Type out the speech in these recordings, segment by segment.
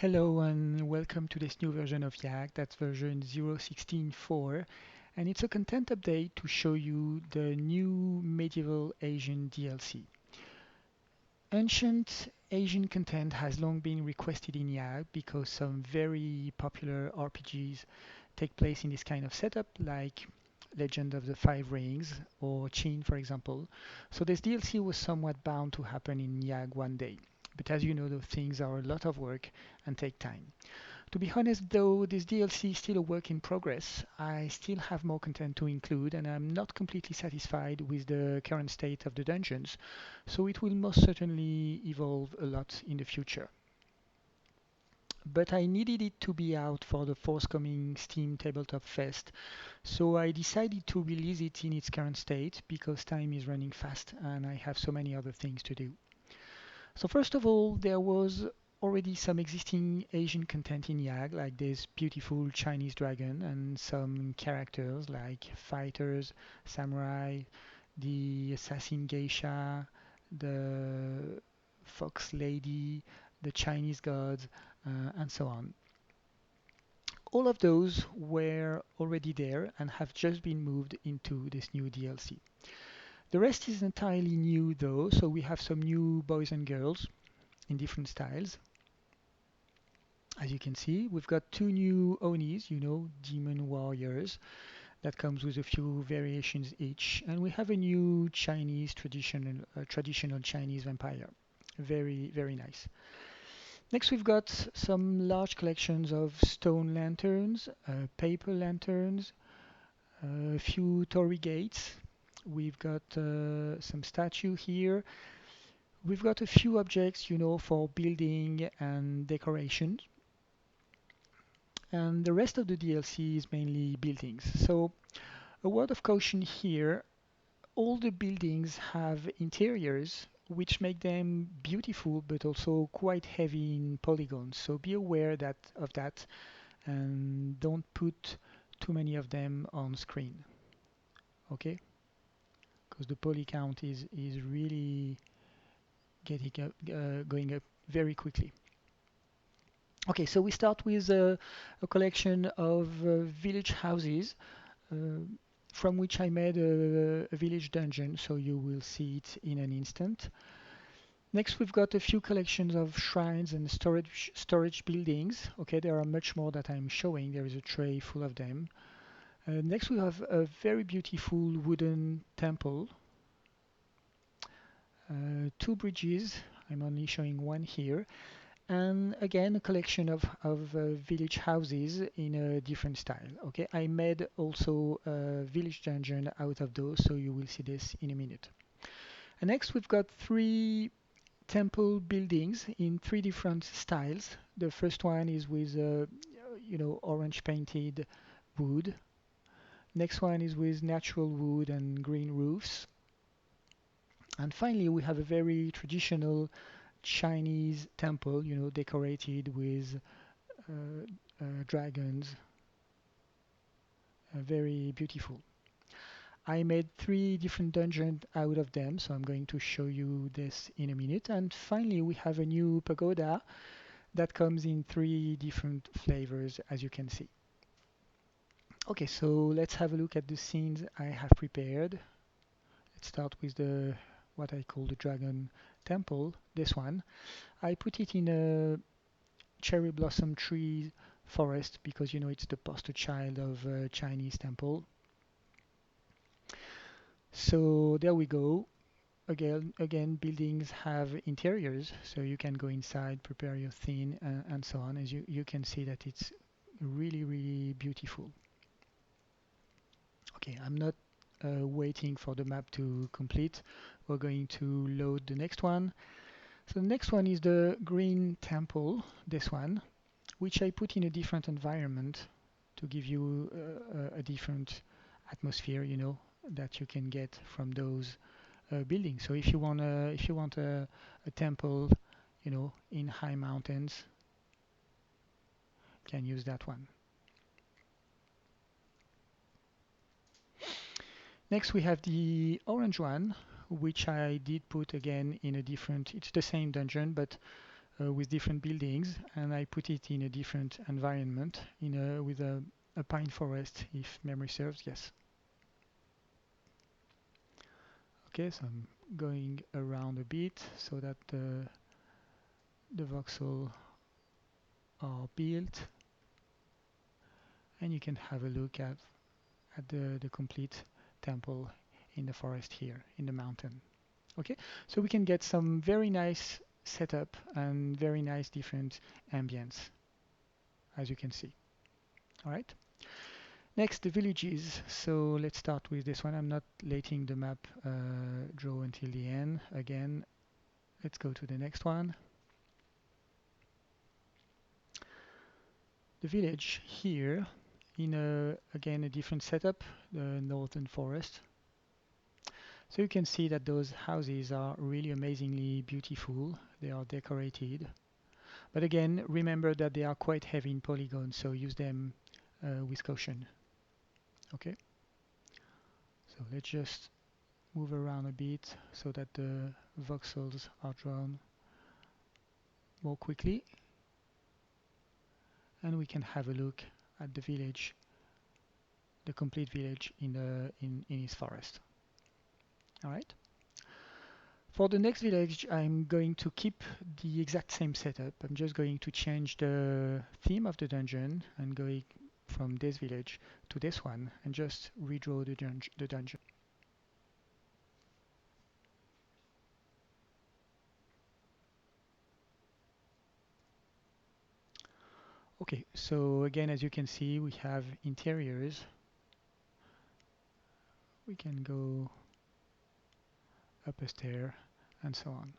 Hello and welcome to this new version of Yak, that's version 0.16.4, and it's a content update to show you the new medieval Asian DLC. Ancient Asian content has long been requested in Yak because some very popular RPGs take place in this kind of setup, like Legend of the Five Rings or Qin, for example. So this DLC was somewhat bound to happen in Yag one day. But as you know, those things are a lot of work and take time. To be honest, though, this DLC is still a work in progress. I still have more content to include, and I'm not completely satisfied with the current state of the dungeons, so it will most certainly evolve a lot in the future. But I needed it to be out for the forthcoming Steam Tabletop Fest, so I decided to release it in its current state because time is running fast and I have so many other things to do. So first of all, there was already some existing Asian content in YAG, like this beautiful Chinese dragon and some characters like fighters, samurai, the assassin geisha, the fox lady, the Chinese gods, and so on. All of those were already there and have just been moved into this new DLC. The rest is entirely new though, so we have some new boys and girls in different styles. As you can see, we've got two new Onis, demon warriors, that comes with a few variations each, and we have a new Chinese traditional Chinese vampire. Very, very nice. Next, we've got some large collections of stone lanterns, paper lanterns, a few torii gates. We've got some statue here. We've got a few objects, for building and decoration. And the rest of the DLC is mainly buildings. So a word of caution here, all the buildings have interiors which make them beautiful but also quite heavy in polygons. So be aware of that and don't put too many of them on screen. Okay? Because the poly count is really going up very quickly. Okay, so we start with a collection of village houses uh, from which I made a village dungeon, so you will see it in an instant. Next, we've got a few collections of shrines and storage buildings. Okay, there are much more that I'm showing. There is a tray full of them. Next, we have a very beautiful wooden temple. Two bridges. I'm only showing one here. And again, a collection of village houses in a different style. Okay, I made also a village dungeon out of those, so you will see this in a minute. And next, we've got three temple buildings in three different styles. The first one is with, orange painted wood. Next one is with natural wood and green roofs. And finally, we have a very traditional Chinese temple, decorated with dragons, very beautiful. I made three different dungeons out of them, so I'm going to show you this in a minute. And finally, we have a new pagoda that comes in three different flavors, as you can see. Okay, so let's have a look at the scenes I have prepared. Let's start with the what I call the dragon temple, this one. I put it in a cherry blossom tree forest because it's the poster child of Chinese temple. So there we go. Again, buildings have interiors, so you can go inside, prepare your theme, and so on. As you can see that it's really, really beautiful. Okay, I'm not waiting for the map to complete. We're going to load the next one. So the next one is the green temple, this one, which I put in a different environment to give you a different atmosphere, that you can get from those buildings. So if you want a temple, in high mountains, you can use that one. Next we have the orange one, which I did put again in a different. It's the same dungeon, but with different buildings, and I put it in a different environment with a pine forest, if memory serves. Yes. Okay, so I'm going around a bit so that the voxels are built, and you can have a look at the complete temple in the forest here in the mountain. Okay, so we can get some very nice setup and very nice different ambience, as you can see. All right. Next, the villages. So let's start with this one. I'm not letting the map draw until the end. Again, let's go to the next one. The village here in again a different setup, the northern forest. So you can see that those houses are really amazingly beautiful. They are decorated. But again, remember that they are quite heavy in polygons, so use them with caution. Okay, so let's just move around a bit so that the voxels are drawn more quickly, and we can have a look at the village, the complete village in his forest. All right. For the next village, I'm going to keep the exact same setup. I'm just going to change the theme of the dungeon and going from this village to this one and just redraw the dungeon. Okay, so again, as you can see, we have interiors. We can go up a stair and so on.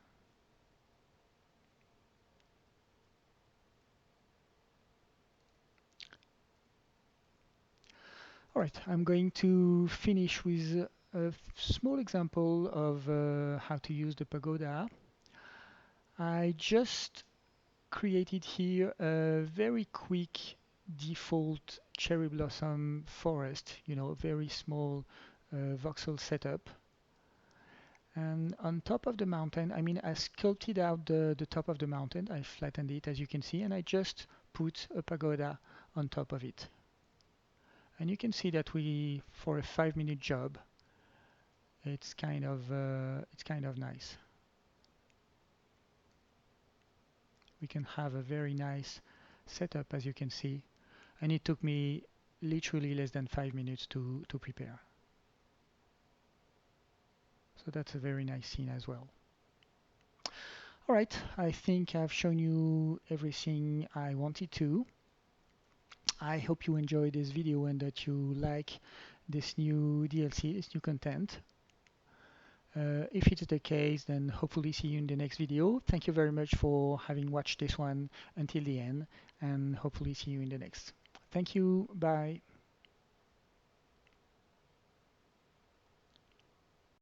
All right, I'm going to finish with a small example of how to use the pagoda. I just created here a very quick default cherry blossom forest, very small voxel setup. And on top of the mountain, I mean, I sculpted out the top of the mountain. I flattened it, as you can see, and I just put a pagoda on top of it. And you can see that for a 5-minute job, it's kind of nice. We can have a very nice setup, as you can see, and it took me literally less than 5 minutes to prepare. So that's a very nice scene as well. All right, I think I've shown you everything I wanted to. I hope you enjoyed this video and that you like this new DLC, this new content. If it is the case, then hopefully see you in the next video. Thank you very much for having watched this one until the end, and hopefully see you in the next. Thank you. Bye.